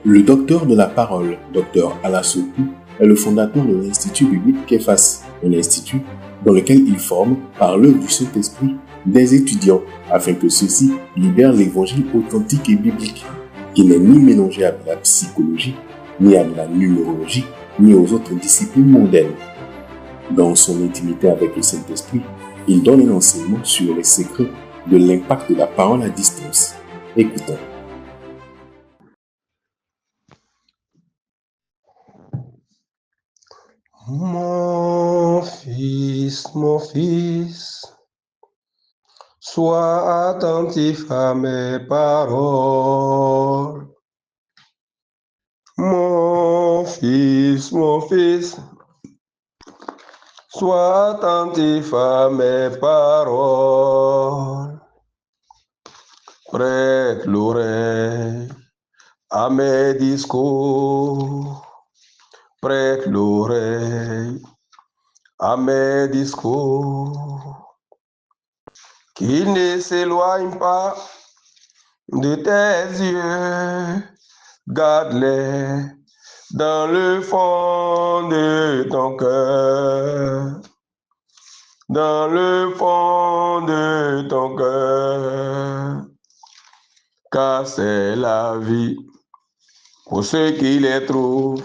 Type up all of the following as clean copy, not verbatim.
Le docteur de la parole, Dr Alassoukou, est le fondateur de l'Institut biblique Képhas, un institut dans lequel il forme, par l'œuvre du Saint-Esprit, des étudiants afin que ceux-ci libèrent l'évangile authentique et biblique, qui n'est ni mélangé à de la psychologie, ni à de la numérologie, ni aux autres disciplines mondaines. Dans son intimité avec le Saint-Esprit, il donne un enseignement sur les secrets de l'impact de la parole à distance. Écoutons. Mon fils, sois attentif à mes paroles. Mon fils, sois attentif à mes paroles. Prête l'oreille à mes discours. Prête l'oreille à mes discours. Qu'il ne s'éloigne pas de tes yeux. Garde-les dans le fond de ton cœur. Dans le fond de ton cœur. Car c'est la vie pour ceux qui les trouvent.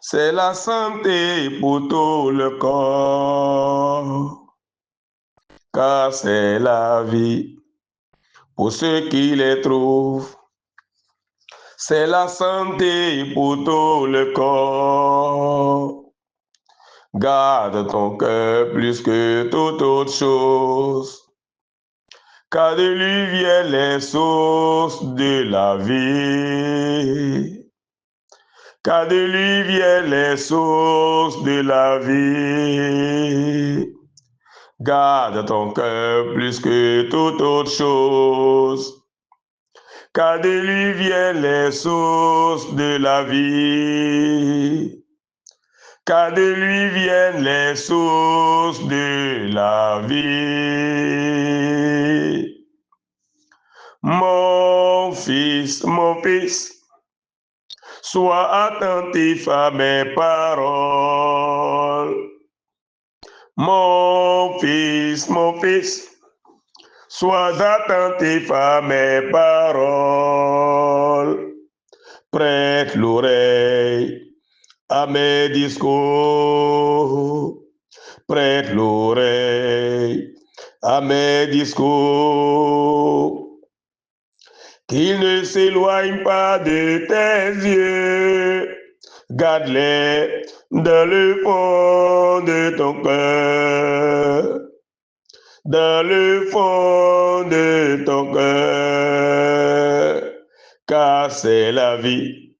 C'est la santé pour tout le corps. Car c'est la vie pour ceux qui les trouvent. C'est la santé pour tout le corps. Garde ton cœur plus que toute autre chose, car de lui viennent les sources de la vie. Car de lui viennent les sources de la vie. Garde ton cœur plus que toute autre chose, car de lui viennent les sources de la vie. Car de lui viennent les sources de la vie. Mon fils, sois attentif à mes paroles. Mon fils, sois attentif à mes paroles. Prête l'oreille à mes discours. Prête l'oreille à mes discours. Qu'il ne s'éloigne pas de tes yeux. Garde-les dans le fond de ton cœur. Dans le fond de ton cœur. Car c'est la vie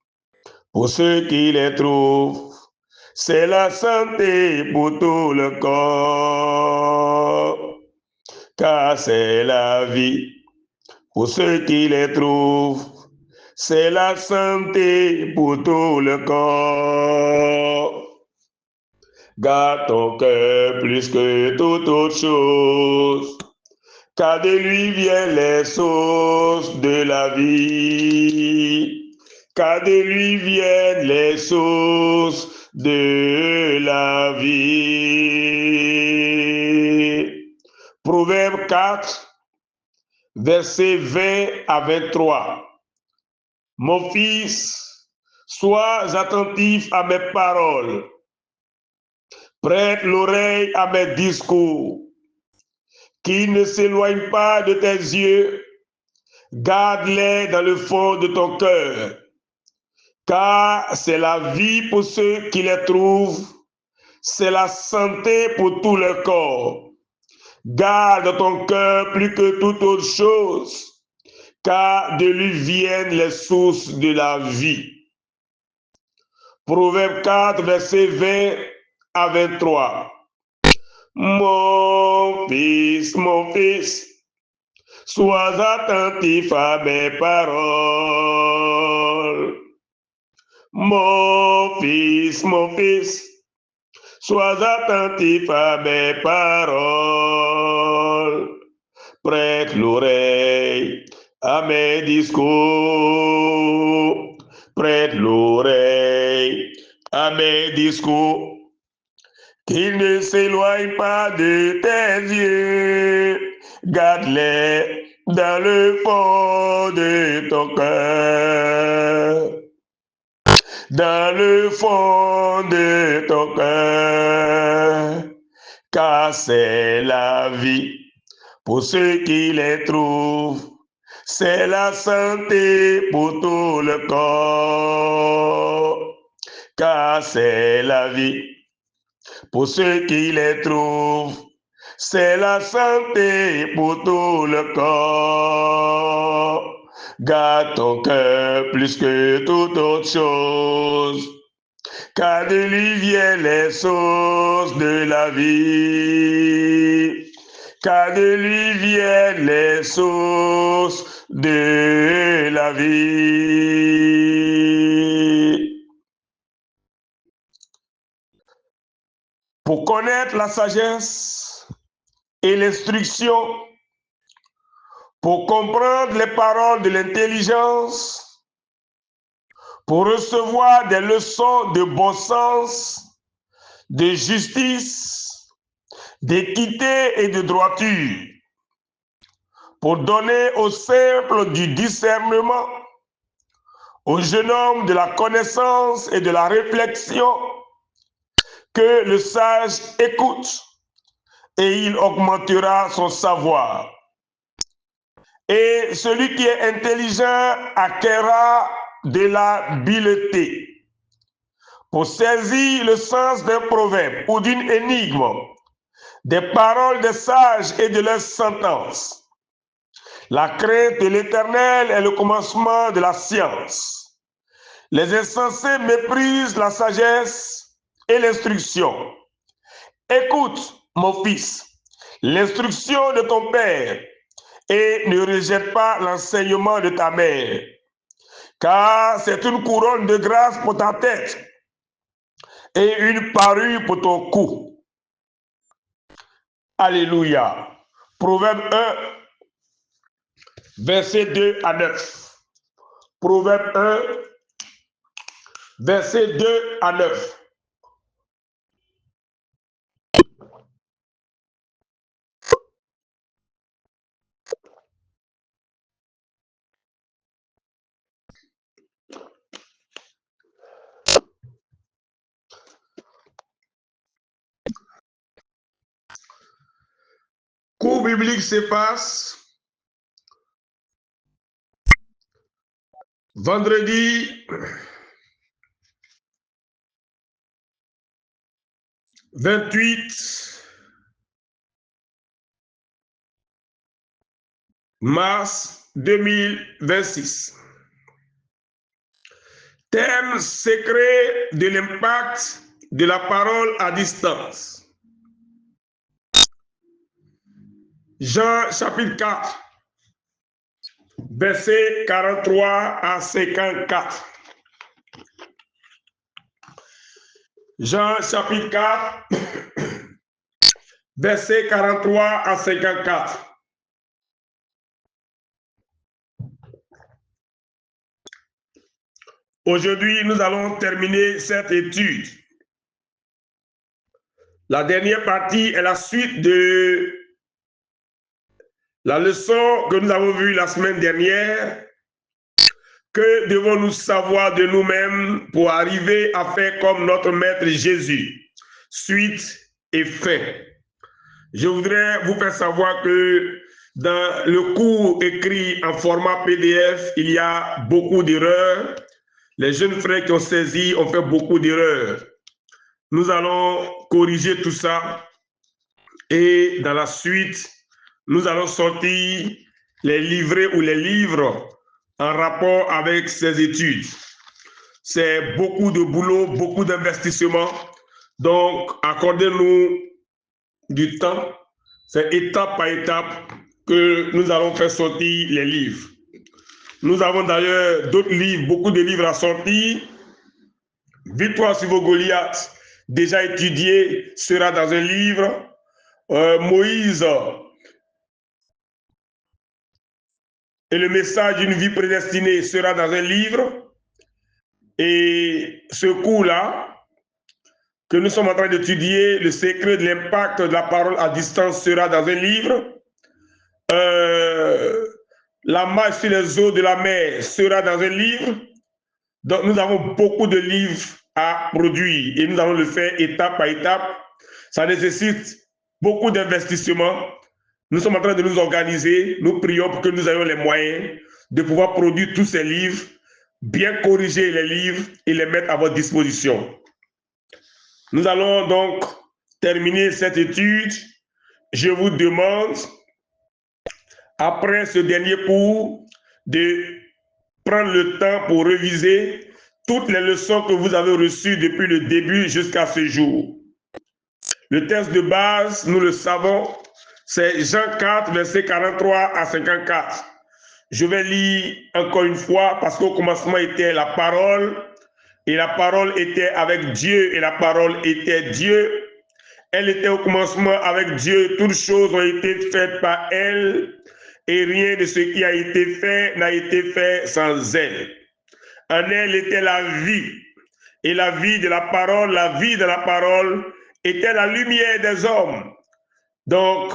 pour ceux qui les trouvent. C'est la santé pour tout le corps. Car c'est la vie pour ceux qui les trouvent. C'est la santé pour tout le corps. Garde ton cœur plus que toute autre chose, car de lui viennent les sources de la vie. Car de lui viennent les sources de la vie. Proverbe 4, versets 20 à 23. Mon fils, sois attentif à mes paroles. Prête l'oreille à mes discours. Qu'ils ne s'éloignent pas de tes yeux. Garde-les dans le fond de ton cœur. Car c'est la vie pour ceux qui les trouvent. C'est la santé pour tout le corps. Garde ton cœur plus que toute autre chose, car de lui viennent les sources de la vie. Proverbe 4, verset 20 à 23. Mon fils, sois attentif à mes paroles. Mon fils, sois attentif à mes paroles. Prête l'oreille à mes discours. discours, qu'il ne s'éloigne pas de tes yeux, garde-les dans le fond de ton cœur, dans le fond de ton cœur, car c'est la vie pour ceux qui les trouvent, c'est la santé pour tout le corps, car c'est la vie pour ceux qui les trouvent, c'est la santé pour tout le corps. Garde ton cœur plus que toute autre chose, car de lui viennent les sources de la vie. Car de lui viennent les sources de la vie. Pour connaître la sagesse et l'instruction, pour comprendre les paroles de l'intelligence, pour recevoir des leçons de bon sens, de justice, d'équité et de droiture, pour donner aux simples du discernement, aux jeunes hommes de la connaissance et de la réflexion, que le sage écoute et il augmentera son savoir. Et celui qui est intelligent acquérera de l'habileté pour saisir le sens d'un proverbe ou d'une énigme, des paroles des sages et de leurs sentences. La crainte de l'Éternel est le commencement de la science. Les insensés méprisent la sagesse et l'instruction. Écoute, mon fils, l'instruction de ton père et ne rejette pas l'enseignement de ta mère, car c'est une couronne de grâce pour ta tête et une parure pour ton cou. Alléluia. Proverbe 1, verset 2 à 9. Proverbe 1, verset 2 à 9. Cours biblique se passe vendredi 28 mars 2026. Thème secret de l'impact de la parole à distance. Jean chapitre 4, verset 43 à 54. Jean chapitre 4, verset 43 à 54. Aujourd'hui, nous allons terminer cette étude. La dernière partie est la suite de la leçon que nous avons vue la semaine dernière. Que devons-nous savoir de nous-mêmes pour arriver à faire comme notre Maître Jésus? Suite et fin. Je voudrais vous faire savoir que dans le cours écrit en format PDF, il y a beaucoup d'erreurs. Les jeunes frères qui ont saisi ont fait beaucoup d'erreurs. Nous allons corriger tout ça et dans la suite, nous allons sortir les livrets ou les livres en rapport avec ces études. C'est beaucoup de boulot, beaucoup d'investissement. Donc, accordez-nous du temps. C'est étape par étape que nous allons faire sortir les livres. Nous avons d'ailleurs d'autres livres, beaucoup de livres à sortir. Victoire sur vos Goliaths, déjà étudié, sera dans un livre. Moïse et le message d'une vie prédestinée sera dans un livre. Et ce cours-là que nous sommes en train d'étudier, le secret de l'impact de la parole à distance sera dans un livre. La marche sur les eaux de la mer sera dans un livre. Donc nous avons beaucoup de livres à produire et nous allons le faire étape par étape. Ça nécessite beaucoup d'investissement. Nous sommes en train de nous organiser. Nous prions pour que nous ayons les moyens de pouvoir produire tous ces livres, bien corriger les livres et les mettre à votre disposition. Nous allons donc terminer cette étude. Je vous demande, après ce dernier cours, de prendre le temps pour réviser toutes les leçons que vous avez reçues depuis le début jusqu'à ce jour. Le texte de base, nous le savons, c'est Jean 4, versets 43 à 54. Je vais lire encore une fois parce qu'au commencement était la parole et la parole était avec Dieu et la parole était Dieu. Elle était au commencement avec Dieu. Toutes choses ont été faites par elle et rien de ce qui a été fait n'a été fait sans elle. En elle était la vie et la vie de la parole était la lumière des hommes. Donc,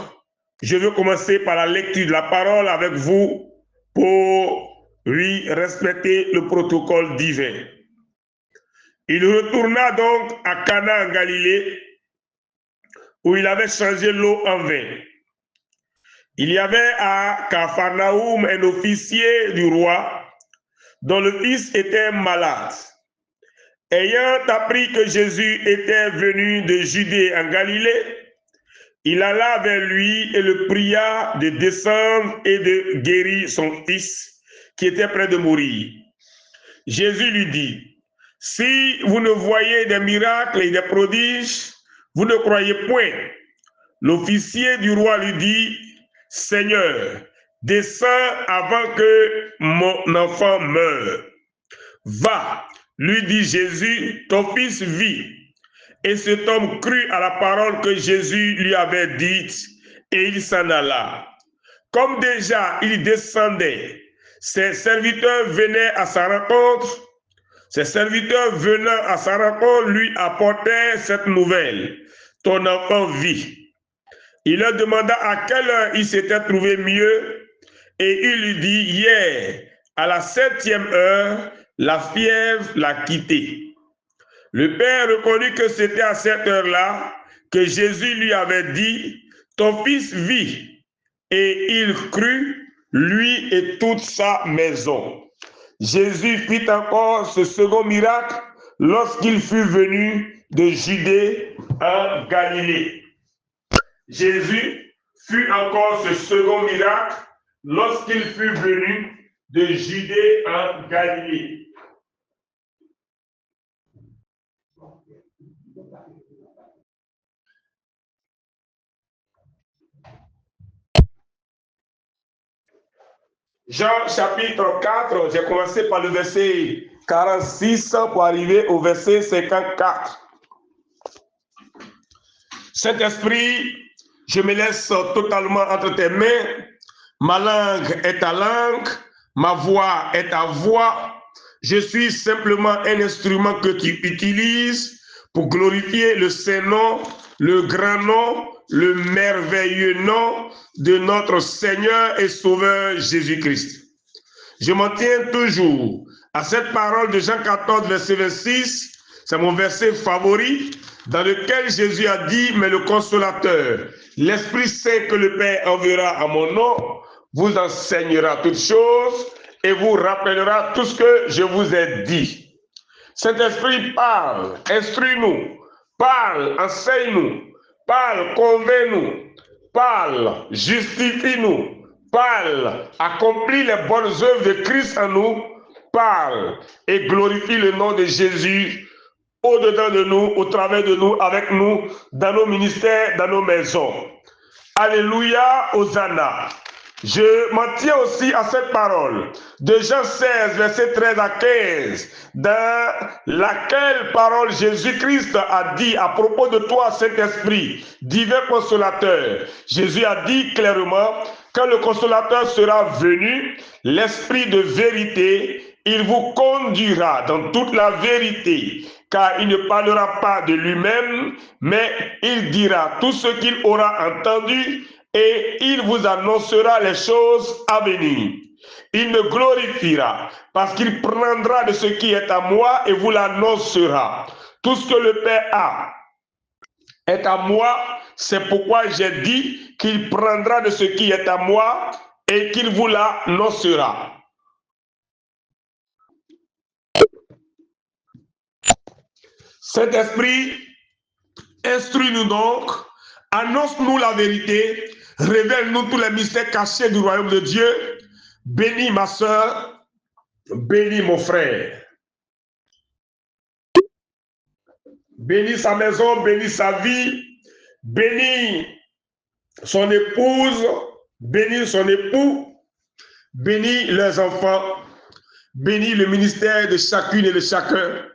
je veux commencer par la lecture de la parole avec vous pour respecter le protocole divin. Il retourna donc à Cana en Galilée, où il avait changé l'eau en vin. Il y avait à Capharnaüm un officier du roi dont le fils était malade. Ayant appris que Jésus était venu de Judée en Galilée, il alla vers lui et le pria de descendre et de guérir son fils qui était près de mourir. Jésus lui dit, « Si vous ne voyez des miracles et des prodiges, vous ne croyez point. » L'officier du roi lui dit, « Seigneur, descends avant que mon enfant meure. » « Va, lui dit Jésus, ton fils vit. » Et cet homme crut à la parole que Jésus lui avait dite et il s'en alla. Comme déjà il descendait, ses serviteurs venaient à sa rencontre. Ses serviteurs venant à sa rencontre lui apportaient cette nouvelle. Ton enfant vit. Il leur demanda à quelle heure il s'était trouvé mieux et il lui dit, hier, à la 7e heure, la fièvre l'a quitté. Le père reconnut que c'était à cette heure-là que Jésus lui avait dit, ton fils vit. Et il crut, lui et toute sa maison. Jésus fit encore ce second miracle lorsqu'il fut venu de Judée en Galilée. Jésus fit encore ce second miracle lorsqu'il fut venu de Judée en Galilée. Jean chapitre 4, j'ai commencé par le verset 46 pour arriver au verset 54. Saint-Esprit, je me laisse totalement entre tes mains. Ma langue est ta langue, ma voix est ta voix. Je suis simplement un instrument que tu utilises pour glorifier le Saint-Nom, le grand nom, le merveilleux nom de notre Seigneur et Sauveur Jésus-Christ. Je m'en tiens toujours à cette parole de Jean 14, verset 26. C'est mon verset favori, dans lequel Jésus a dit, mais le consolateur, l'Esprit Saint que le Père enverra à mon nom, vous enseignera toutes choses et vous rappellera tout ce que je vous ai dit. Saint-Esprit parle, instruis-nous, parle, enseigne-nous, parle, convainc-nous, parle, justifie-nous, parle, accomplis les bonnes œuvres de Christ en nous, parle et glorifie le nom de Jésus au-dedans de nous, au travers de nous, avec nous, dans nos ministères, dans nos maisons. Alléluia, Hosanna. Je m'en tiens aussi à cette parole de Jean 16, verset 13 à 15, dans laquelle parole Jésus-Christ a dit à propos de toi, Saint-Esprit, divin consolateur. Jésus a dit clairement, quand le consolateur sera venu, l'Esprit de vérité, il vous conduira dans toute la vérité. car il ne parlera pas de lui-même, mais il dira tout ce qu'il aura entendu et il vous annoncera les choses à venir. Il me glorifiera parce qu'il prendra de ce qui est à moi et vous l'annoncera. Tout ce que le Père a est à moi, c'est pourquoi j'ai dit qu'il prendra de ce qui est à moi et qu'il vous l'annoncera. Saint-Esprit, instruis-nous donc, annonce-nous la vérité, révèle-nous tous les mystères cachés du royaume de Dieu. Bénis ma soeur, bénis mon frère. Bénis sa maison, bénis sa vie, bénis son épouse, bénis son époux, bénis leurs enfants, bénis le ministère de chacune et de chacun,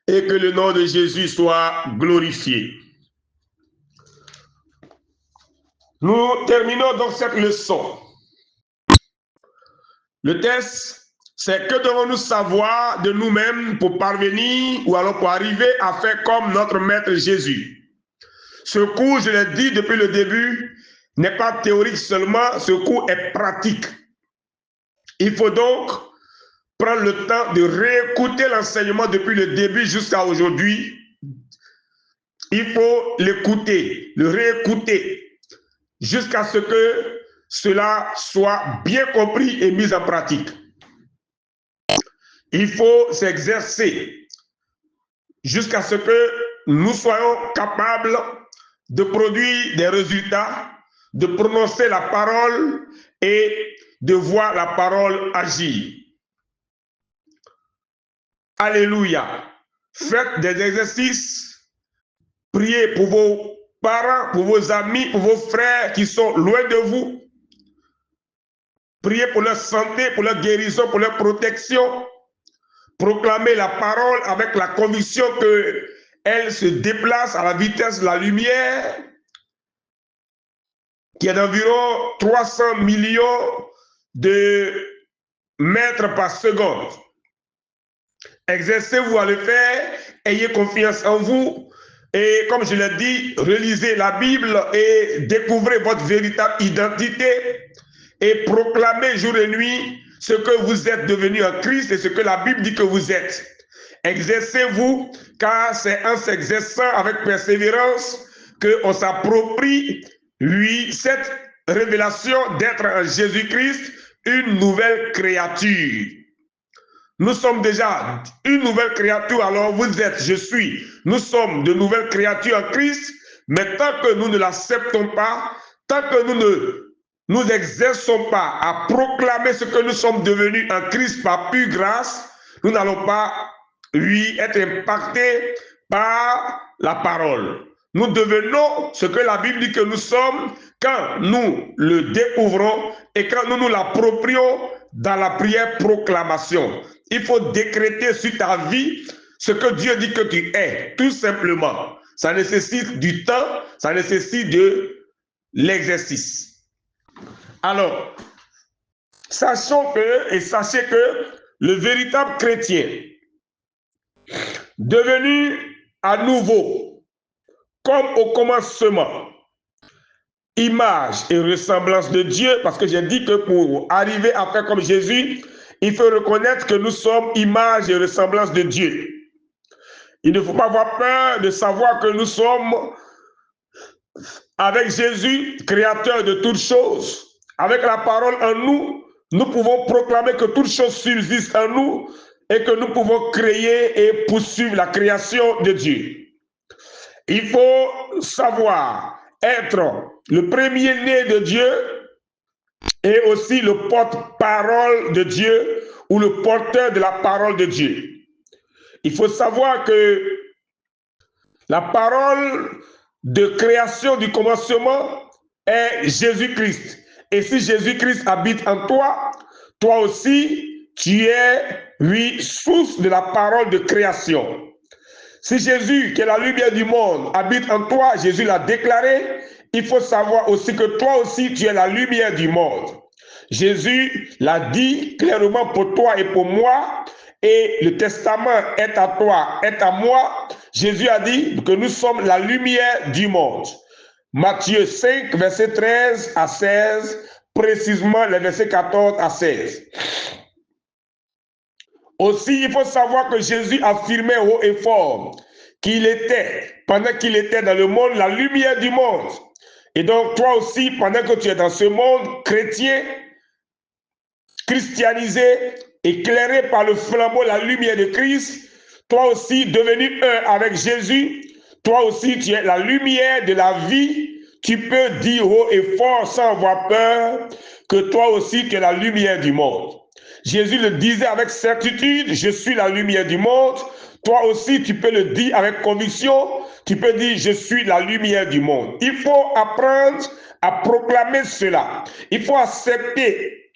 et que le nom de Jésus soit glorifié. Nous terminons donc cette leçon. Le test, c'est que devons-nous savoir de nous-mêmes pour parvenir ou alors pour arriver à faire comme notre Maître Jésus. Ce cours, je l'ai dit depuis le début, n'est pas théorique seulement, ce cours est pratique. Il faut donc prendre le temps de réécouter l'enseignement depuis le début jusqu'à aujourd'hui. Il faut l'écouter, le réécouter, jusqu'à ce que cela soit bien compris et mis en pratique. Il faut s'exercer jusqu'à ce que nous soyons capables de produire des résultats, de prononcer la parole et de voir la parole agir. Alléluia. Faites des exercices, priez pour vos parents, pour vos amis, pour vos frères qui sont loin de vous. Priez pour leur santé, pour leur guérison, pour leur protection. Proclamez la parole avec la conviction qu'elle se déplace à la vitesse de la lumière, qui est d'environ 300 millions de mètres par seconde. Exercez-vous à le faire, ayez confiance en vous et comme je l'ai dit, relisez la Bible et découvrez votre véritable identité et proclamez jour et nuit ce que vous êtes devenu en Christ et ce que la Bible dit que vous êtes. Exercez-vous car c'est en s'exerçant avec persévérance qu'on s'approprie, lui, cette révélation d'être en Jésus-Christ une nouvelle créature. Nous sommes déjà une nouvelle créature, alors vous êtes, je suis. Nous sommes de nouvelles créatures en Christ, mais tant que nous ne l'acceptons pas, tant que nous ne nous exerçons pas à proclamer ce que nous sommes devenus en Christ par pure grâce, nous n'allons pas, lui, être impactés par la parole. Nous devenons ce que la Bible dit que nous sommes quand nous le découvrons et quand nous nous l'approprions dans la prière proclamation. Il faut décréter sur ta vie ce que Dieu dit que tu es, tout simplement. Ça nécessite du temps, ça nécessite de l'exercice. Alors, sachons que, et sachez que le véritable chrétien, devenu à nouveau, comme au commencement, image et ressemblance de Dieu, parce que j'ai dit que pour arriver à faire comme Jésus, il faut reconnaître que nous sommes image et ressemblance de Dieu. Il ne faut pas avoir peur de savoir que nous sommes avec Jésus, créateur de toutes choses. Avec la parole en nous, nous pouvons proclamer que toutes choses subsistent en nous et que nous pouvons créer et poursuivre la création de Dieu. Il faut savoir être le premier-né de Dieu et aussi le porte-parole de Dieu ou le porteur de la parole de Dieu. Il faut savoir que la parole de création du commencement est Jésus-Christ. Et si Jésus-Christ habite en toi, toi aussi, tu es, lui, source de la parole de création. Si Jésus, qui est la lumière du monde, habite en toi, Jésus l'a déclaré, il faut savoir aussi que toi aussi, tu es la lumière du monde. Jésus l'a dit clairement pour toi et pour moi, et le testament est à toi, est à moi, Jésus a dit que nous sommes la lumière du monde. Matthieu 5, verset 13 à 16, précisément les versets 14 à 16. Aussi, il faut savoir que Jésus affirmait haut et fort qu'il était, pendant qu'il était dans le monde, la lumière du monde. Et donc, toi aussi, pendant que tu es dans ce monde chrétien, christianisé, éclairé par le flambeau, la lumière de Christ, toi aussi, devenu un avec Jésus, toi aussi, tu es la lumière de la vie. Tu peux dire haut et fort sans avoir peur que toi aussi, tu es la lumière du monde. Jésus le disait avec certitude, je suis la lumière du monde. Toi aussi, tu peux le dire avec conviction. Tu peux dire, je suis la lumière du monde. Il faut apprendre à proclamer cela. Il faut accepter,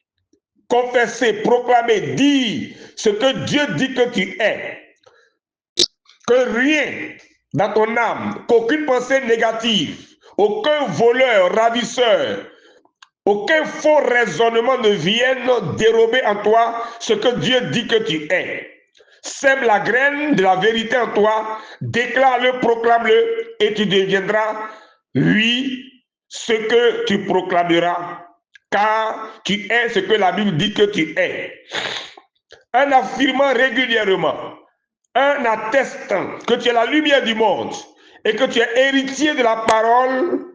confesser, proclamer, dire ce que Dieu dit que tu es. Que rien dans ton âme, qu'aucune pensée négative, aucun voleur, ravisseur, aucun faux raisonnement ne vienne dérober en toi ce que Dieu dit que tu es. Sème la graine de la vérité en toi, déclare-le, proclame-le, et tu deviendras, oui, ce que tu proclameras, car tu es ce que la Bible dit que tu es. En affirmant régulièrement, en attestant que tu es la lumière du monde et que tu es héritier de la parole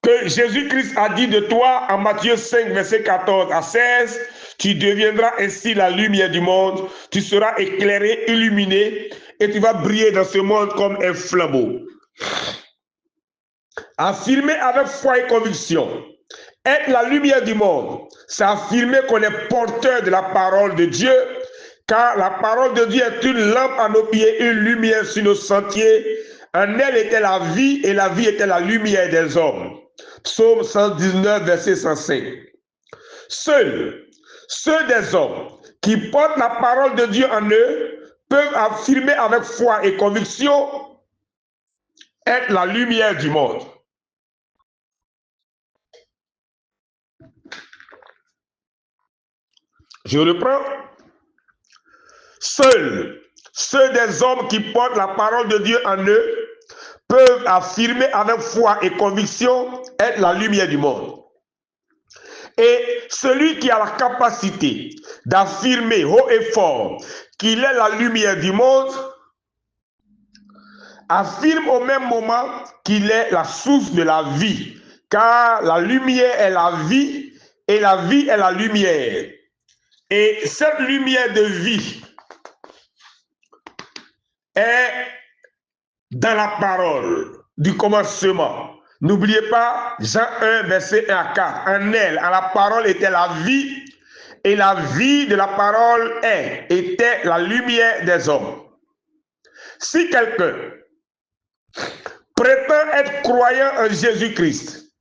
que Jésus-Christ a dit de toi en Matthieu 5, verset 14 à 16, tu deviendras ainsi la lumière du monde, tu seras éclairé, illuminé, et tu vas briller dans ce monde comme un flambeau. Affirmer avec foi et conviction, être la lumière du monde, c'est affirmer qu'on est porteur de la parole de Dieu, car la parole de Dieu est une lampe à nos pieds, une lumière sur nos sentiers. En elle était la vie, et la vie était la lumière des hommes. Psaume 119, verset 105. Seuls ceux des hommes qui portent la parole de Dieu en eux peuvent affirmer avec foi et conviction être la lumière du monde. Je reprends. Seuls ceux des hommes qui portent la parole de Dieu en eux peuvent affirmer avec foi et conviction être la lumière du monde. Et celui qui a la capacité d'affirmer haut et fort qu'il est la lumière du monde, affirme au même moment qu'il est la source de la vie, car la lumière est la vie et la vie est la lumière. Et cette lumière de vie est dans la parole du commencement. N'oubliez pas Jean 1, verset 1 à 4. En elle, en la parole était la vie, et la vie de la parole était la lumière des hommes. Si quelqu'un prétend être croyant en Jésus-Christ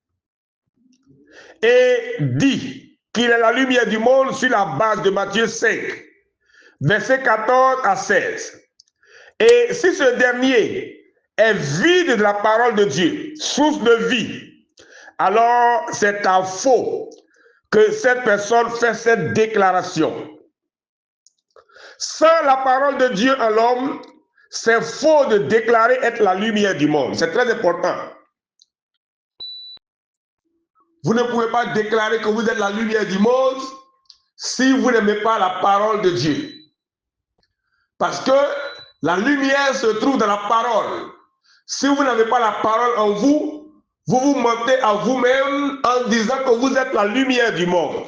et dit qu'il est la lumière du monde sur la base de Matthieu 5, verset 14 à 16, et si ce dernier est vide de la parole de Dieu, source de vie, alors c'est à faux que cette personne fait cette déclaration. Sans la parole de Dieu en l'homme, c'est faux de déclarer être la lumière du monde. C'est très important. Vous ne pouvez pas déclarer que vous êtes la lumière du monde si vous n'aimez pas la parole de Dieu. Parce que la lumière se trouve dans la parole. Si vous n'avez pas la parole en vous, vous vous mentez à vous-même en disant que vous êtes la lumière du monde.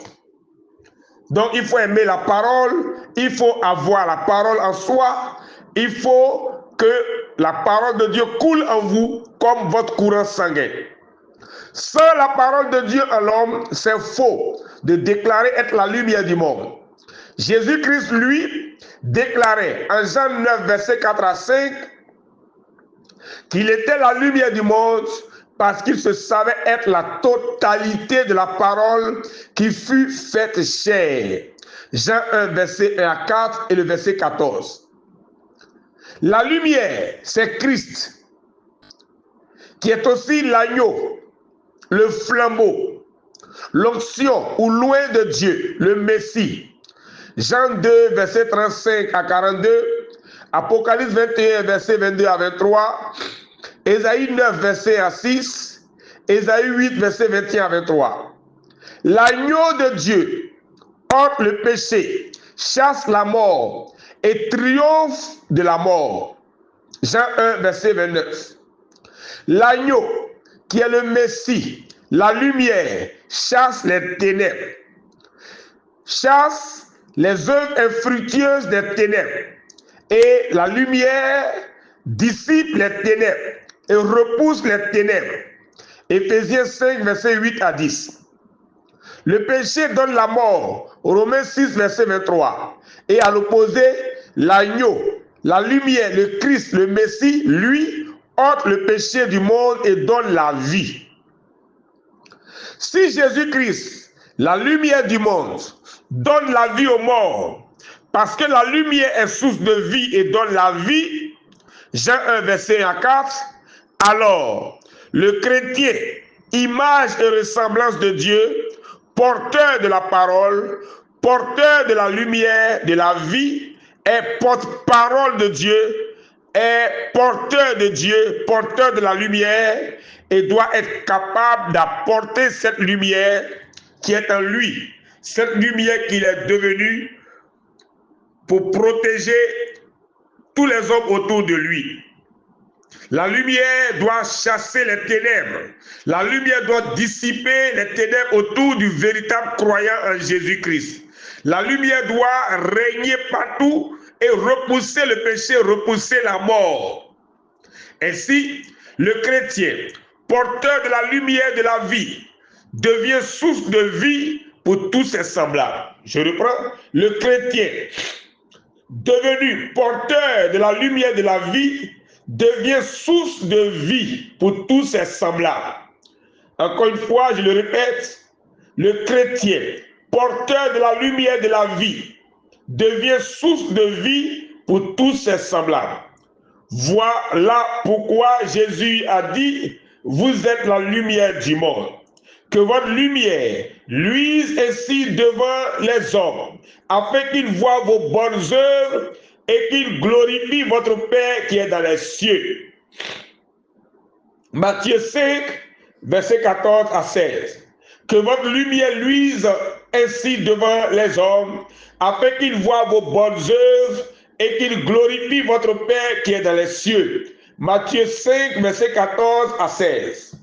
Donc il faut aimer la parole, il faut avoir la parole en soi, il faut que la parole de Dieu coule en vous comme votre courant sanguin. Sans la parole de Dieu en l'homme, c'est faux de déclarer être la lumière du monde. Jésus-Christ, lui, déclarait en Jean 9, verset 4 à 5, qu'il était la lumière du monde parce qu'il se savait être la totalité de la parole qui fut faite chair. Jean 1, verset 1 à 4 et le verset 14. La lumière, c'est Christ, qui est aussi l'agneau, le flambeau, l'onction ou loin de Dieu, le Messie. Jean 2, verset 35 à 42, Apocalypse 21, verset 22 à 23, Ésaïe 9, verset à 6, Ésaïe 8, verset 21 à 23. L'agneau de Dieu ôte le péché, chasse la mort et triomphe de la mort. Jean 1, verset 29. L'agneau qui est le Messie, la lumière, chasse les ténèbres, chasse les œuvres infructueuses des ténèbres, et la lumière dissipe les ténèbres et repousse les ténèbres. Éphésiens 5, verset 8 à 10. Le péché donne la mort, Romains 6, verset 23. Et à l'opposé, l'agneau, la lumière, le Christ, le Messie, lui, ôte le péché du monde et donne la vie. Si Jésus-Christ, la lumière du monde, donne la vie aux morts, parce que la lumière est source de vie et donne la vie, Jean 1, verset 1 à 4, alors le chrétien, image et ressemblance de Dieu, porteur de la parole, porteur de la lumière, de la vie, est porte-parole de Dieu, est porteur de Dieu, porteur de la lumière, et doit être capable d'apporter cette lumière qui est en lui, cette lumière qu'il est devenu pour protéger tous les hommes autour de lui. La lumière doit chasser les ténèbres. La lumière doit dissiper les ténèbres autour du véritable croyant en Jésus-Christ. La lumière doit régner partout et repousser le péché, repousser la mort. Ainsi, le chrétien, porteur de la lumière de la vie, devient source de vie pour tous ses semblables. Je reprends. Le chrétien, devenu porteur de la lumière de la vie, devient source de vie pour tous ses semblables. Encore une fois, je le répète, le chrétien, porteur de la lumière de la vie, devient source de vie pour tous ses semblables. Voilà pourquoi Jésus a dit, vous êtes la lumière du monde. Que votre lumière luise ainsi devant les hommes, afin qu'ils voient vos bonnes œuvres et qu'ils glorifient votre Père qui est dans les cieux. Matthieu 5, verset 14 à 16. Que votre lumière luise ainsi devant les hommes, afin qu'ils voient vos bonnes œuvres et qu'ils glorifient votre Père qui est dans les cieux. Matthieu 5, verset 14 à 16.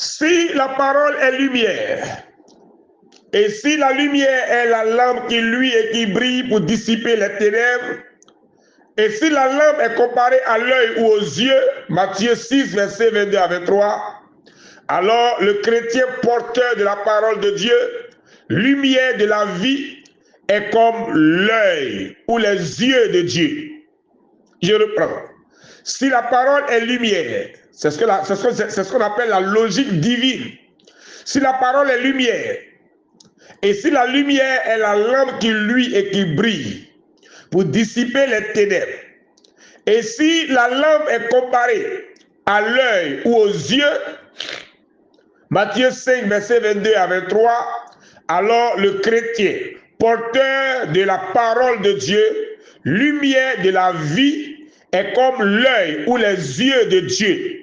Si la parole est lumière, et si la lumière est la lampe qui luit et qui brille pour dissiper les ténèbres, et si la lampe est comparée à l'œil ou aux yeux, Matthieu 6, verset 22 à 23, alors le chrétien porteur de la parole de Dieu, lumière de la vie, est comme l'œil ou les yeux de Dieu. Je reprends. Si la parole est lumière, c'est ce qu'on appelle la logique divine. Si la parole est lumière, et si la lumière est la lampe qui luit et qui brille pour dissiper les ténèbres, et si la lampe est comparée à l'œil ou aux yeux, Matthieu 5, verset 22 à 23, alors le chrétien, porteur de la parole de Dieu, lumière de la vie, est comme l'œil ou les yeux de Dieu.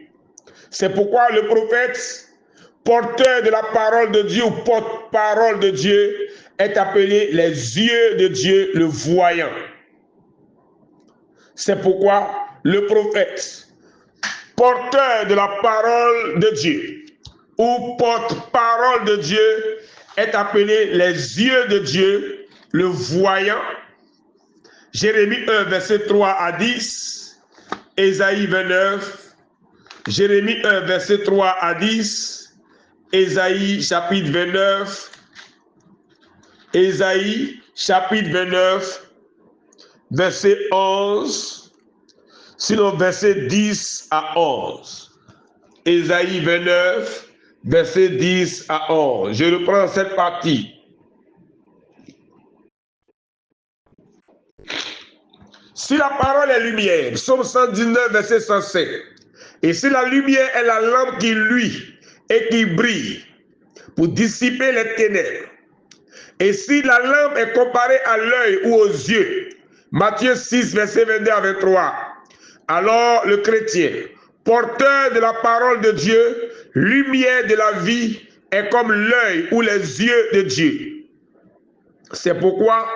C'est pourquoi le prophète, porteur de la parole de Dieu ou porte-parole de Dieu, est appelé les yeux de Dieu, le voyant. C'est pourquoi le prophète, porteur de la parole de Dieu ou porte-parole de Dieu, est appelé les yeux de Dieu, le voyant. Jérémie 1, verset 3 à 10, Ésaïe 29, Jérémie 1, verset 3 à 10, Ésaïe chapitre 29, Ésaïe chapitre 29, verset 11, sinon verset 10 à 11. Ésaïe 29, verset 10 à 11. Je reprends cette partie. Si la parole est lumière, Psaume 119, verset 105, et si la lumière est la lampe qui luit et qui brille pour dissiper les ténèbres. Et si la lampe est comparée à l'œil ou aux yeux, Matthieu 6, verset 22 à 23, alors le chrétien, porteur de la parole de Dieu, lumière de la vie, est comme l'œil ou les yeux de Dieu. C'est pourquoi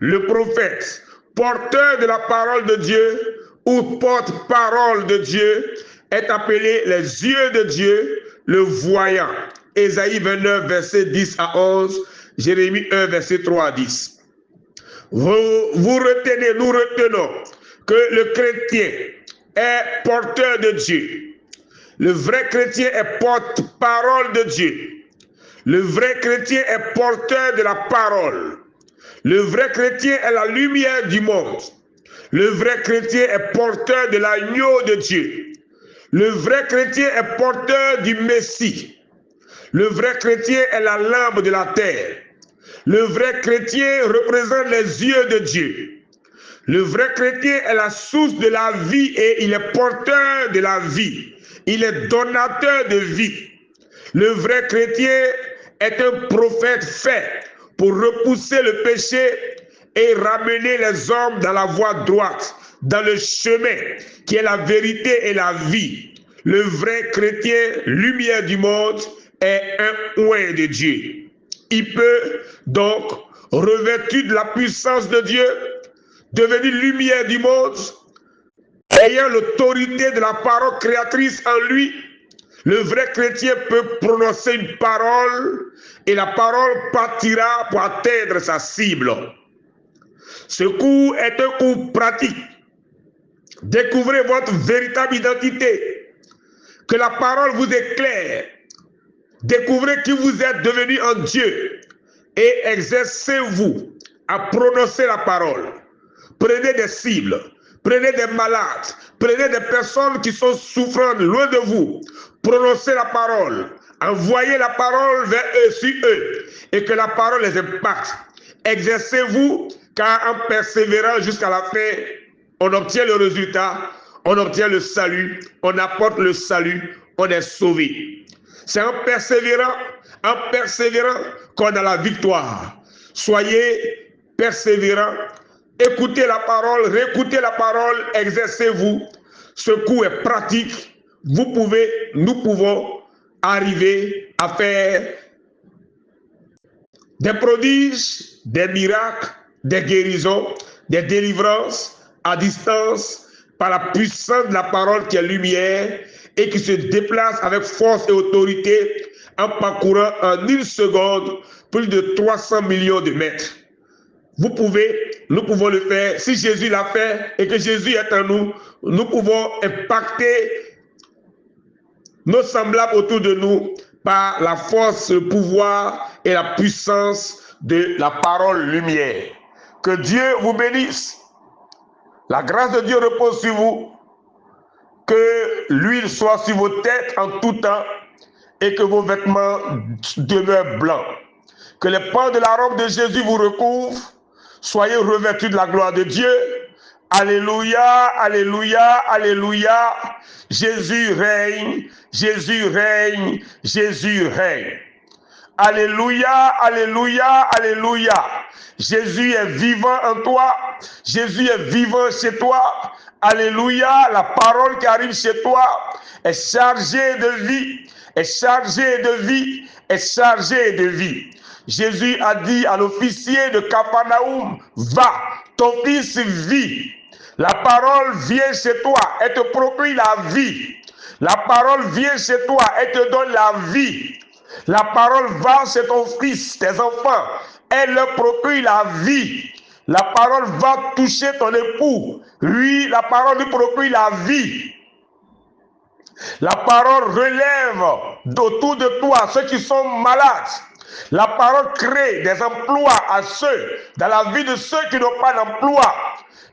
le prophète, porteur de la parole de Dieu ou porte-parole de Dieu, est appelé les yeux de Dieu, le voyant. Ésaïe 29, verset 10 à 11, Jérémie 1, verset 3 à 10. Nous retenons que le chrétien est porteur de Dieu. Le vrai chrétien est porte-parole de Dieu. Le vrai chrétien est porteur de la parole. Le vrai chrétien est la lumière du monde. Le vrai chrétien est porteur de l'agneau de Dieu. Le vrai chrétien est porteur du Messie. Le vrai chrétien est la lampe de la terre. Le vrai chrétien représente les yeux de Dieu. Le vrai chrétien est la source de la vie et il est porteur de la vie. Il est donateur de vie. Le vrai chrétien est un prophète fait pour repousser le péché et ramener les hommes dans la voie droite, dans le chemin qui est la vérité et la vie. Le vrai chrétien, lumière du monde, est un oint de Dieu. Il peut donc, revêtu de la puissance de Dieu, devenir lumière du monde, ayant l'autorité de la parole créatrice en lui. Le vrai chrétien peut prononcer une parole et la parole partira pour atteindre sa cible. Ce cours est un cours pratique. Découvrez votre véritable identité. Que la parole vous éclaire. Découvrez qui vous êtes devenu en Dieu et exercez-vous à prononcer la parole. Prenez des cibles, prenez des malades, prenez des personnes qui sont souffrantes loin de vous. Prononcez la parole, envoyez la parole vers eux, sur eux, et que la parole les impacte. Exercez-vous, car en persévérant jusqu'à la fin, on obtient le résultat, on obtient le salut, on apporte le salut, on est sauvé. C'est en persévérant qu'on a la victoire. Soyez persévérants, écoutez la parole, réécoutez la parole, exercez-vous. Ce coup est pratique. Nous pouvons arriver à faire des prodiges, des miracles, des guérisons, des délivrances à distance par la puissance de la parole qui est lumière et qui se déplace avec force et autorité en parcourant en une seconde plus de 300 millions de mètres. Nous pouvons le faire. Si Jésus l'a fait et que Jésus est en nous, nous pouvons impacter nos semblables autour de nous par la force, le pouvoir et la puissance de la parole lumière. Que Dieu vous bénisse. La grâce de Dieu repose sur vous. Que l'huile soit sur vos têtes en tout temps et que vos vêtements demeurent blancs. Que les pans de la robe de Jésus vous recouvrent. Soyez revêtus de la gloire de Dieu. Alléluia, alléluia, alléluia. Jésus règne, Jésus règne, Jésus règne. Alléluia, alléluia, alléluia. Jésus est vivant en toi. Jésus est vivant chez toi. Alléluia, la parole qui arrive chez toi est chargée de vie, est chargée de vie, est chargée de vie. Jésus a dit à l'officier de Capharnaüm, va, ton fils vit. La parole vient chez toi, elle te procure la vie. La parole vient chez toi, elle te donne la vie. La parole va chez ton fils, tes enfants, elle leur procure la vie. La parole va toucher ton époux, lui, la parole lui procure la vie. La parole relève autour de toi ceux qui sont malades. La parole crée des emplois à ceux, dans la vie de ceux qui n'ont pas d'emploi.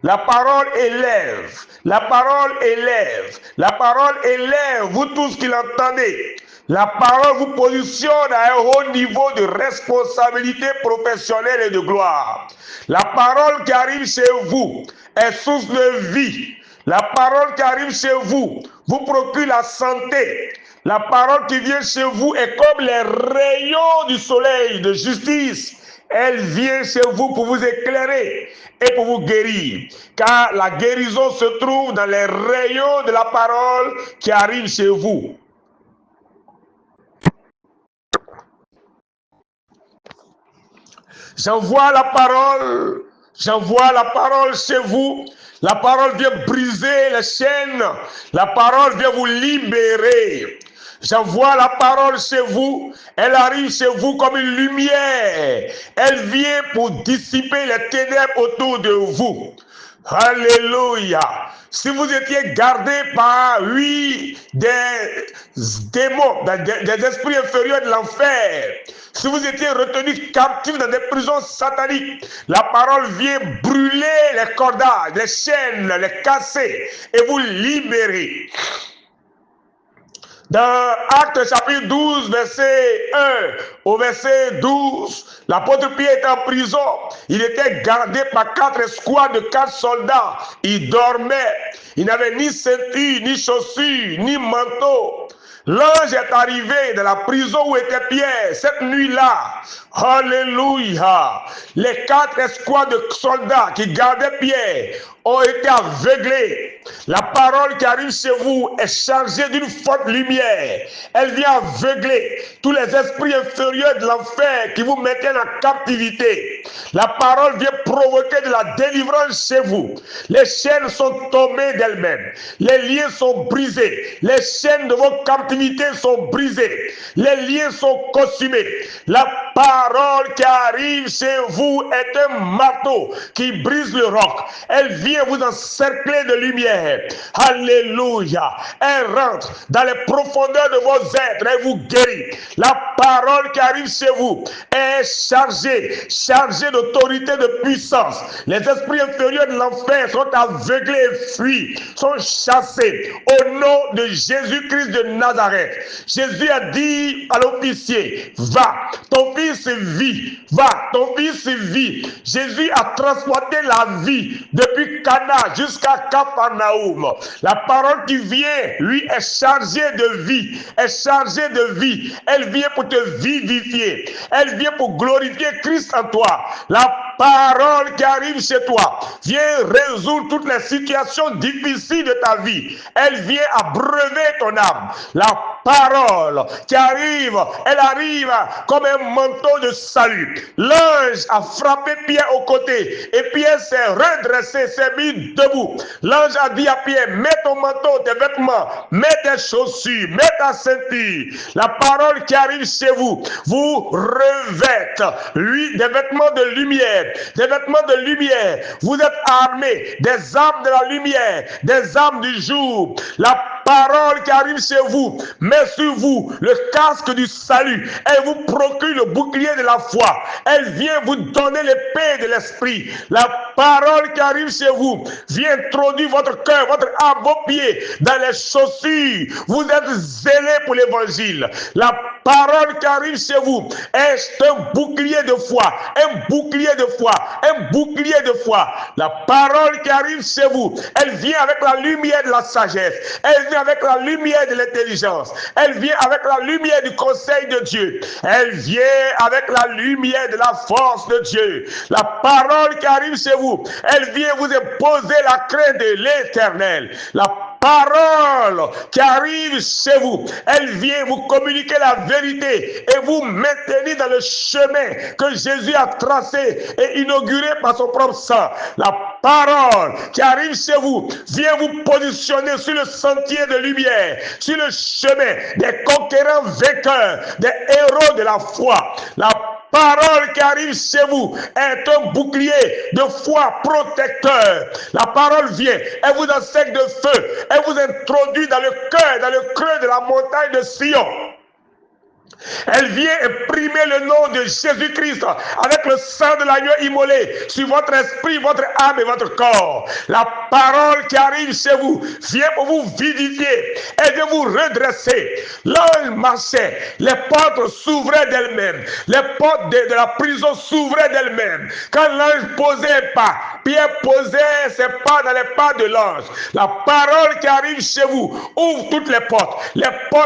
La parole élève, la parole élève, la parole élève, vous tous qui l'entendez. La parole vous positionne à un haut niveau de responsabilité professionnelle et de gloire. La parole qui arrive chez vous est source de vie. La parole qui arrive chez vous vous procure la santé. La parole qui vient chez vous est comme les rayons du soleil de justice. Elle vient chez vous pour vous éclairer et pour vous guérir. Car la guérison se trouve dans les rayons de la parole qui arrive chez vous. J'envoie la parole chez vous. La parole vient briser les chaînes. La parole vient vous libérer. J'envoie la parole chez vous. Elle arrive chez vous comme une lumière. Elle vient pour dissiper les ténèbres autour de vous. Alléluia. Si vous étiez gardé par, des démons, des esprits inférieurs de l'enfer, si vous étiez retenu captif dans des prisons sataniques, la parole vient brûler les cordages, les chaînes, les casser et vous libérer. Dans Actes chapitre 12, verset 1 au verset 12, l'apôtre Pierre était en prison. Il était gardé par 4 escouades de 4 soldats. Il dormait. Il n'avait ni ceinture, ni chaussures, ni manteau. L'ange est arrivé de la prison où était Pierre cette nuit-là. Alléluia. Les 4 escouades de soldats qui gardaient Pierre ont été aveuglés. La parole qui arrive chez vous est chargée d'une forte lumière. Elle vient aveugler tous les esprits inférieurs de l'enfer qui vous maintiennent en captivité. La parole vient provoquer de la délivrance chez vous. Les chaînes sont tombées d'elles-mêmes. Les liens sont brisés. Les chaînes de vos captivités sont brisées. Les liens sont consumés. La parole qui arrive chez vous est un marteau qui brise le roc. Elle vient vous encercler de lumière. Alléluia. Elle rentre dans les profondeurs de vos êtres et vous guérit. La parole qui arrive chez vous est chargée d'autorité, de puissance. Les esprits inférieurs de l'enfer sont aveuglés et fuient, sont chassés au nom de Jésus-Christ de Nazareth. Jésus a dit à l'officier, va, ton fils vit, va, ton fils vit. Jésus a transporté la vie depuis Cana jusqu'à Capharnaüm. La parole qui vient, lui, est chargée de vie, Elle vient pour te vivifier. Elle vient pour glorifier Christ en toi. La parole qui arrive chez toi vient résoudre toutes les situations difficiles de ta vie. Elle vient abreuver ton âme. La parole qui arrive, elle arrive comme un manteau de salut. L'ange a frappé Pierre au côté et Pierre s'est redressé, s'est mis debout. L'ange a dit à Pierre, mets ton manteau, tes vêtements, mets tes chaussures, mets ta ceinture. La parole qui arrive chez vous, vous revête, lui, des vêtements de lumière, Vous êtes armés des armes de la lumière, des armes du jour. La parole qui arrive chez vous met sur vous le casque du salut. Elle vous procure le bouclier de la foi. Elle vient vous donner l'épée de l'esprit. La parole qui arrive chez vous vient introduire votre cœur, votre âme, vos pieds dans les chaussures. Vous êtes zélés pour l'évangile. La parole qui arrive chez vous est un bouclier de foi, La parole qui arrive chez vous, elle vient avec la lumière de la sagesse. Elle vient avec la lumière de l'intelligence. Elle vient avec la lumière du conseil de Dieu. Elle vient avec la lumière de la force de Dieu. La parole qui arrive chez vous, elle vient vous imposer la crainte de l'Éternel. La parole qui arrive chez vous, elle vient vous communiquer la vérité et vous maintenir dans le chemin que Jésus a tracé et inauguré par son propre sang. La parole qui arrive chez vous vient vous positionner sur le sentier de lumière, sur le chemin des conquérants vainqueurs, des héros de la foi. La parole qui arrive chez vous est un bouclier de foi protecteur. La parole vient, elle vous enseigne de feu, elle vous introduit dans le cœur, dans le creux de la montagne de Sion. Elle vient imprimer le nom de Jésus-Christ avec le sang de l'agneau immolé sur votre esprit, votre âme et votre corps. La parole qui arrive chez vous vient pour vous vivifier et de vous redresser. L'ange marchait, les portes s'ouvraient d'elles-mêmes, les portes de la prison s'ouvraient d'elles-mêmes. Quand l'ange posait un pas, Pierre posait ses pas dans les pas de l'ange. La parole qui arrive chez vous ouvre toutes les portes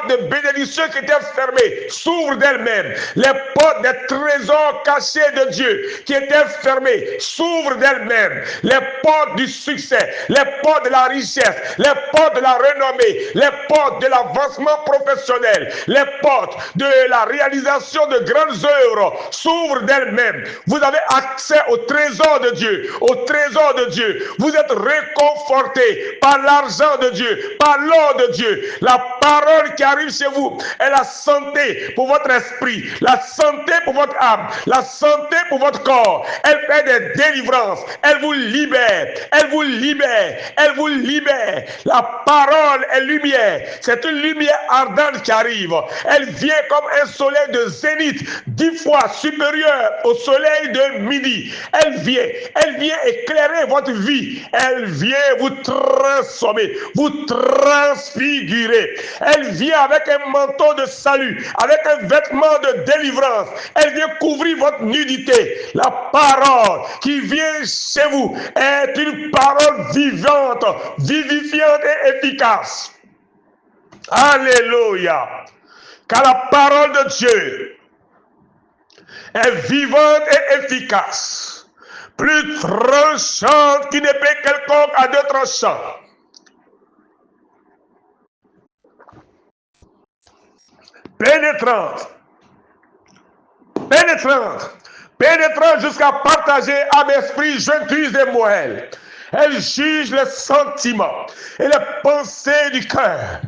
de bénédiction qui étaient fermées s'ouvrent d'elles-mêmes. Les portes des trésors cachés de Dieu qui étaient fermées s'ouvrent d'elles-mêmes. Les portes du succès, les portes de la richesse, les portes de la renommée, les portes de l'avancement professionnel, les portes de la réalisation de grandes œuvres s'ouvrent d'elles-mêmes. Vous avez accès au trésor de Dieu, au trésor de Dieu. Vous êtes réconforté par l'argent de Dieu, par l'or de Dieu. La parole qui arrive chez vous est la santé pour votre esprit, la santé pour votre âme, la santé pour votre corps. Elle fait des délivrances, elle vous libère, elle vous libère, elle vous libère. La parole est lumière, c'est une lumière ardente qui arrive. Elle vient comme un soleil de zénith, 10 fois supérieur au soleil de midi. Elle vient éclairer votre vie, elle vient vous transformer, vous transfigurer. Elle vient avec un manteau de salut, avec un vêtement de délivrance. Elle vient couvrir votre nudité. La parole qui vient chez vous est une parole vivante, vivifiante et efficace. Alléluia. Car la parole de Dieu est vivante et efficace, plus tranchante qu'une épée quelconque à deux tranchants. Pénétrante jusqu'à partager âme, esprit, jointure et moelle. Elle juge les sentiments et les pensées du cœur.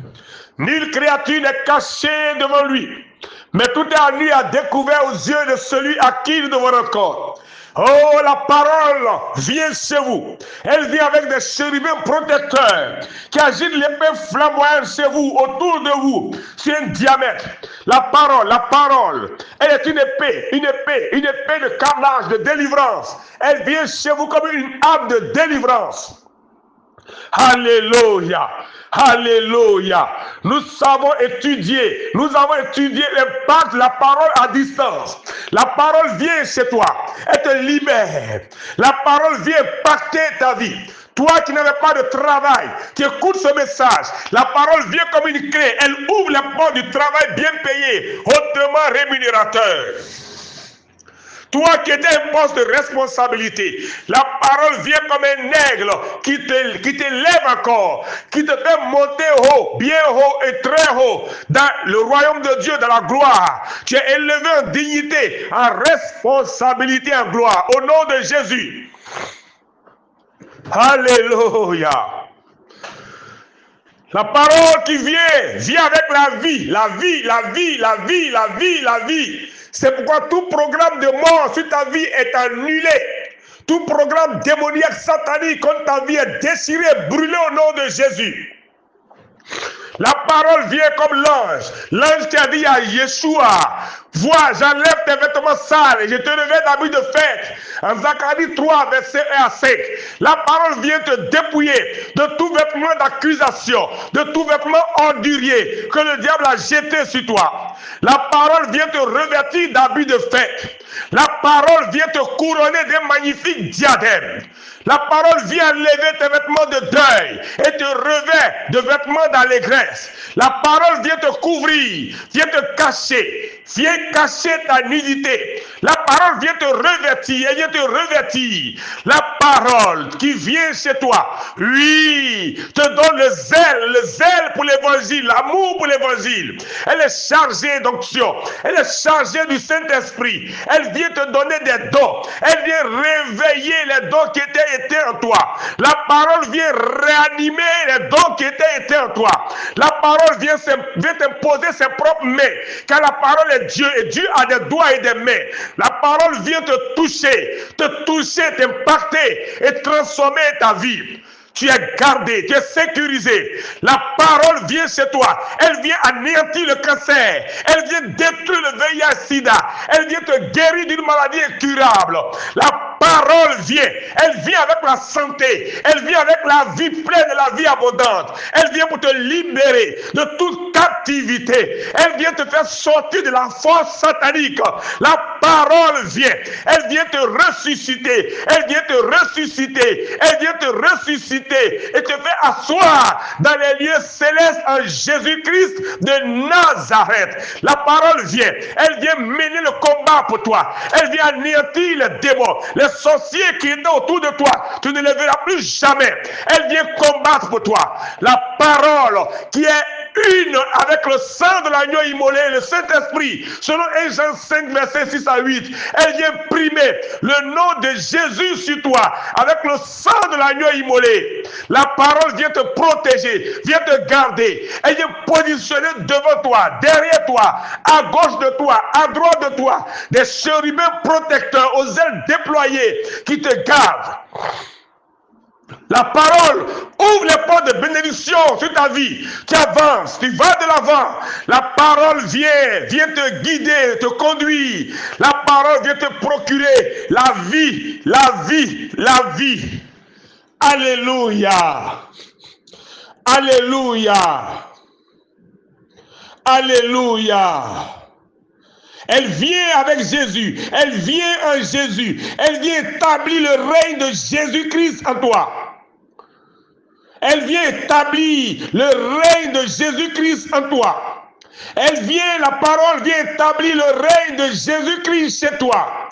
Nulle créature n'est cachée devant lui, mais tout est à nu à découvert aux yeux de celui à qui nous devons rendre compte. Oh, la parole vient chez vous. Elle vient avec des chérubins protecteurs qui agitent l'épée flamboyante chez vous, autour de vous, sur un diamètre. La parole, elle est une épée de carnage, de délivrance. Elle vient chez vous comme une âme de délivrance. Alléluia. Alléluia. Nous avons étudié l'impact de la parole à distance. La parole vient chez toi, elle te libère. La parole vient impacter ta vie. Toi qui n'avais pas de travail, qui écoutes ce message, la parole vient comme une clé. Elle ouvre les portes du travail bien payé, hautement rémunérateur. Toi qui étais un poste de responsabilité, la parole vient comme un aigle qui t'élève encore, qui te fait monter haut, bien haut et très haut dans le royaume de Dieu, dans la gloire. Tu es élevé en dignité, en responsabilité, en gloire, au nom de Jésus. Alléluia. La parole qui vient avec la vie. C'est pourquoi tout programme de mort sur ta vie est annulé. Tout programme démoniaque, satanique contre ta vie est déchiré, brûlé au nom de Jésus. La parole vient comme l'ange. L'ange qui a dit à Yeshua, vois, j'enlève tes vêtements sales et je te revêt d'habits de fête. En Zacharie 3, verset 1 à 5. La parole vient te dépouiller de tout vêtement d'accusation, de tout vêtement ordurier que le diable a jeté sur toi. La parole vient te revêtir d'habits de fête. La parole vient te couronner d'un magnifique diadème. La parole vient enlever tes vêtements de deuil et te revêt de vêtements d'allégresse. La parole vient te couvrir, vient te cacher, vient cacher ta nudité. La parole vient te revêtir et vient te revêtir. La parole qui vient chez toi, oui, te donne le zèle pour l'évangile, l'amour pour l'évangile. Elle est chargée d'onction, elle est chargée du Saint-Esprit. Elle vient te donner des dons, elle vient réveiller les dons qui étaient en toi. La parole vient réanimer les dons qui étaient en toi. La parole vient t'imposer ses propres mains, car la parole est Dieu et Dieu a des doigts et des mains. La parole vient te toucher, t'impacter et transformer ta vie. tu es gardé, tu es sécurisé. La parole vient chez toi, elle vient anéantir le cancer, elle vient détruire le VIH-Sida, elle vient te guérir d'une maladie incurable. La parole vient, elle vient avec la santé, elle vient avec la vie pleine et la vie abondante. Elle vient pour te libérer de toute captivité. Elle vient te faire sortir de la force satanique. La parole vient, elle vient te ressusciter, elle vient te ressusciter, elle vient te ressusciter et te fait asseoir dans les lieux célestes en Jésus-Christ de Nazareth. La parole vient, elle vient mener le combat pour toi, elle vient anéantir les démons, les sorciers qui étaient autour de toi, tu ne les verras plus jamais. Elle vient combattre pour toi. La parole qui est une avec le sang de l'agneau immolé, le Saint-Esprit, selon 1 Jean 5, versets 6 à 8, elle vient primer le nom de Jésus sur toi, avec le sang de l'agneau immolé. La parole vient te protéger, vient te garder, elle vient positionner devant toi, derrière toi, à gauche de toi, à droite de toi, des chérubins protecteurs aux ailes déployées qui te gardent. La parole ouvre les portes de bénédiction sur ta vie. Tu avances, tu vas de l'avant. La parole vient te guider, te conduire. La parole vient te procurer la vie, la vie, la vie. Alléluia. Alléluia. Alléluia. Elle vient avec Jésus, elle vient en Jésus, elle vient établir le règne de Jésus-Christ en toi. Elle vient établir le règne de Jésus-Christ en toi. Elle vient, la parole vient établir le règne de Jésus-Christ chez toi.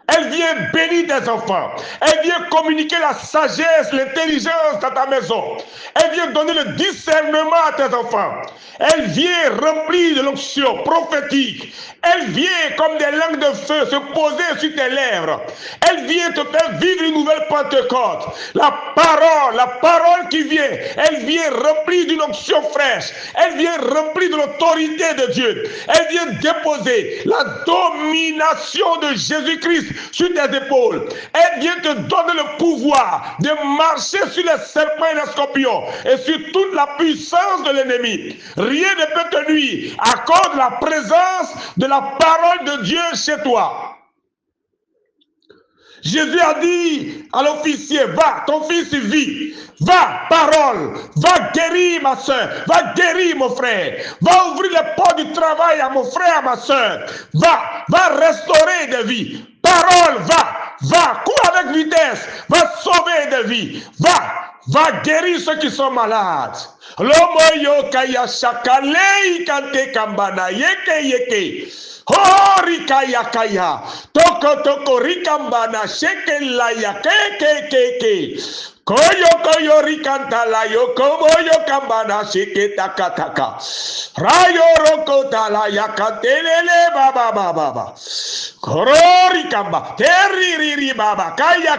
Elle vient bénir tes enfants. Elle vient communiquer la sagesse, l'intelligence dans ta maison. Elle vient donner le discernement à tes enfants. Elle vient remplir de l'onction prophétique. Elle vient comme des langues de feu se poser sur tes lèvres. Elle vient te faire vivre une nouvelle Pentecôte. La parole qui vient, elle vient remplir d'une onction fraîche. Elle vient remplir de l'autorité de Dieu. Elle vient déposer la domination de Jésus-Christ sur tes épaules. Elle vient te donner le pouvoir de marcher sur les serpents et les scorpions et sur toute la puissance de l'ennemi. Rien ne peut te nuire à cause de la présence de la parole de Dieu chez toi. Jésus a dit à l'officier, va, ton fils vit. Va, parole, va guérir ma soeur, va guérir mon frère, va ouvrir les portes du travail à mon frère, à ma soeur. Va restaurer des vies. Parole, va, cours avec vitesse, va sauver des vies. Va guérir ceux qui sont malades. Lomoyo kaya shakalei kante kambana yeke. Horikaya kaya toko rikambana shekela ya ke. Koyo rikanta la yo komoyo kambana sheke taka. Rayo roko tala ya katelele baba. Korori kamba teriri baba kaya.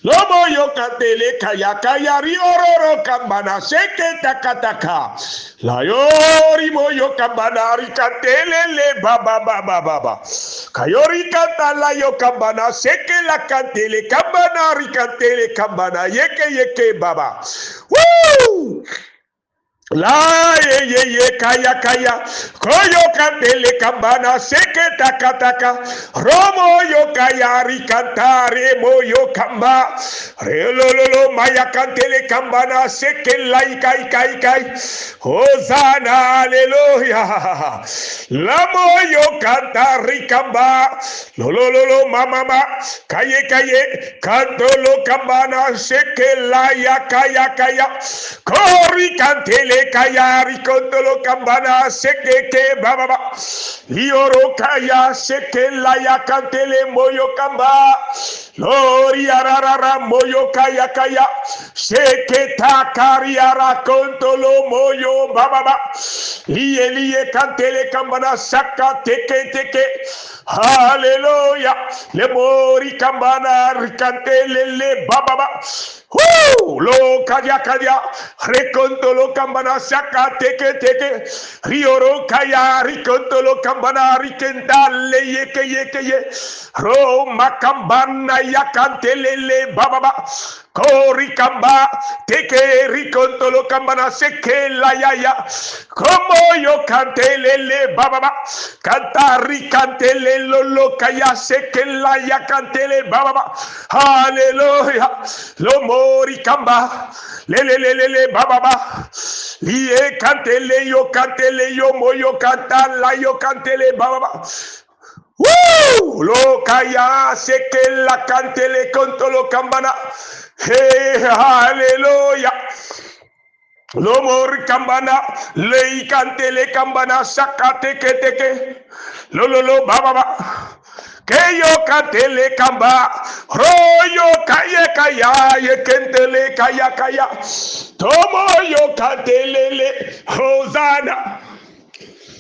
Lomoyo katele kaya riororo kambana sheke taka. La yori moyo kambana rikatelele baba. Kayori kanta la yo kambana sheke la kantele kambana rikatele kambana yeke baba. Woo! La ye kaya koyo kandele kambana seke taka romo yo kaya rikantare moyo kamba relolo maya kandele kambana seke lai kai hosana haleluya la moyo kantari kamba lolo mama kaye kandolo kambana seke laya kaya kori kantele kaya rikondolo kambana sekeke baba lioro kaya sekela ya kantele moyo kamba lori ararara moyo kaya seketa kariara kontolo moyo baba liye kantele kambana saka teke haleluya le mori kambana rikantele le baba lo kaya rekontolo kambana saka teke rioro kaya rikontolo kambana rikentale yeke ro makambana yakantelele baba Korikamba, teke rikontolo kambana seke la yaya. Como yo cantelele baba, cantari cantele lolo kaya seke la ya cantele baba. Hallelujah. Lo mori kamba, lele baba. Liye cantele yo moyo cantala yo cantele baba. Woo! Lo kaya seke la cantele contolo kambana. Hey, hallelujah. Lo mor kambana, le cantele kambana sakate teke. Lo baba. Keyo katele kamba, royo kaya ye kentele kaya. Tomo yo katelele, Hosanna.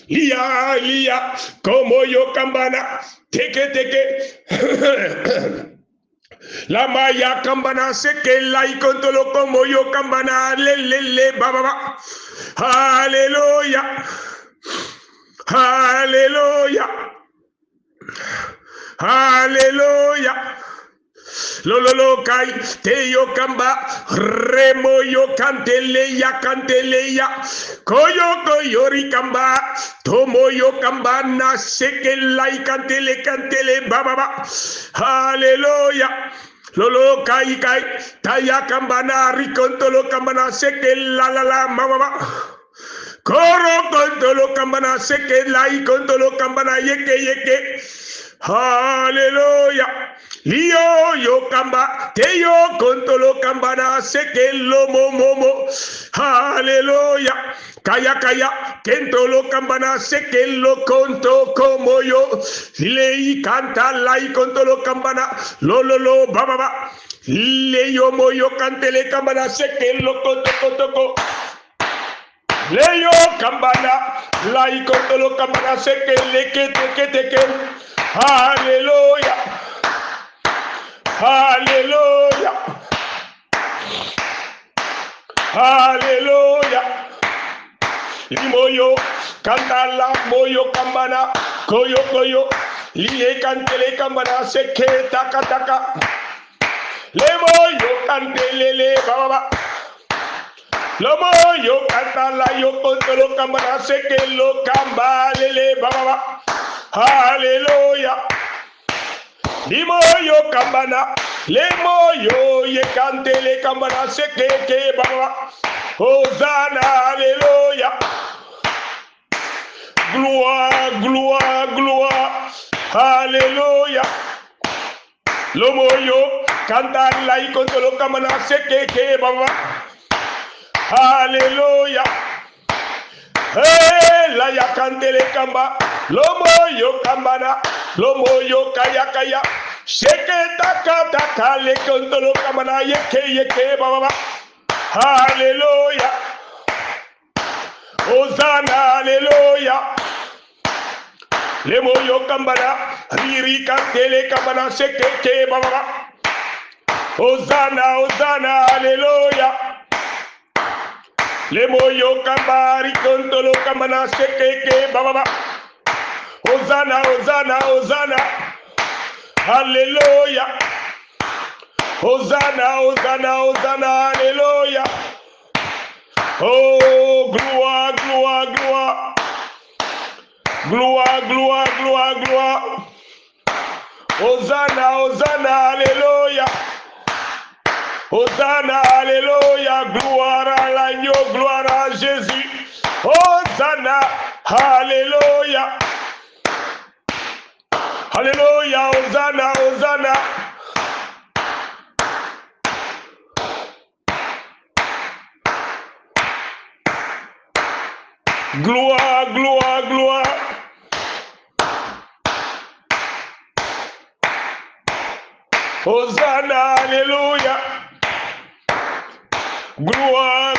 Lia, como yo kambana, teke. La maya kambana seke lai kontolo como yo kambana le baba. Hallelujah. Hallelujah. Hallelujah. Lolo kai te yo kamba remo yo kantele ya koyo rikamba tomo yo kamba na seke lai kantele baba. Hallelujah. Lolo kai taya kamba na rikontolo kamba na seke la mama. Koro kontolo kamba na seke lai kontolo kamba na yeke. Hallelujah. Yo kamba teyo kontolo kambana seke lo momo. Hallelujah. Kaya kentolo kambana seke lo konto como yo lei canta lai kontolo kambana lo baba. Le yo moyo kantele kambana seke lo konto. Le yo kambana lai kontolo kambana seke leke teke. Hallelujah. Hallelujah. Hallelujah. Limoyo kantala moyo kambana koyo liye kantele kambana seke taka. Lemoyo kantelele baba. Lomoyo kantala yo kontolo kambana seke lo kambalele baba. Hallelujah. Limoyo kambana, lemoyo ye kantele kambana seke baba. Hosanna, hallelujah. Gloire, hallelujah. Lomoyo kantala ikontolo kambana seke baba. Hallelujah. Hey, la ya kantele kamba, lomoyo kambana, lomoyo kaya. Sheke taka le kontolo kamana yeke baba. Hallelujah. Hosanna, hallelujah. Lemoyo kambana, riri kantele kamana sheke baba. Hosanna, hallelujah. Lemoyo kambari kontolo kamana sheke baba. Hosanna. Hallelujah. Hosanna, hallelujah. Oh, gloire. Hosanna, hallelujah. Hosanna, hallelujah. Gloire à l'agneau, gloire à Jésus. Hosanna, hallelujah. Hallelujah, Hosanna. Gloire. Hosanna, hallelujah. Gloire.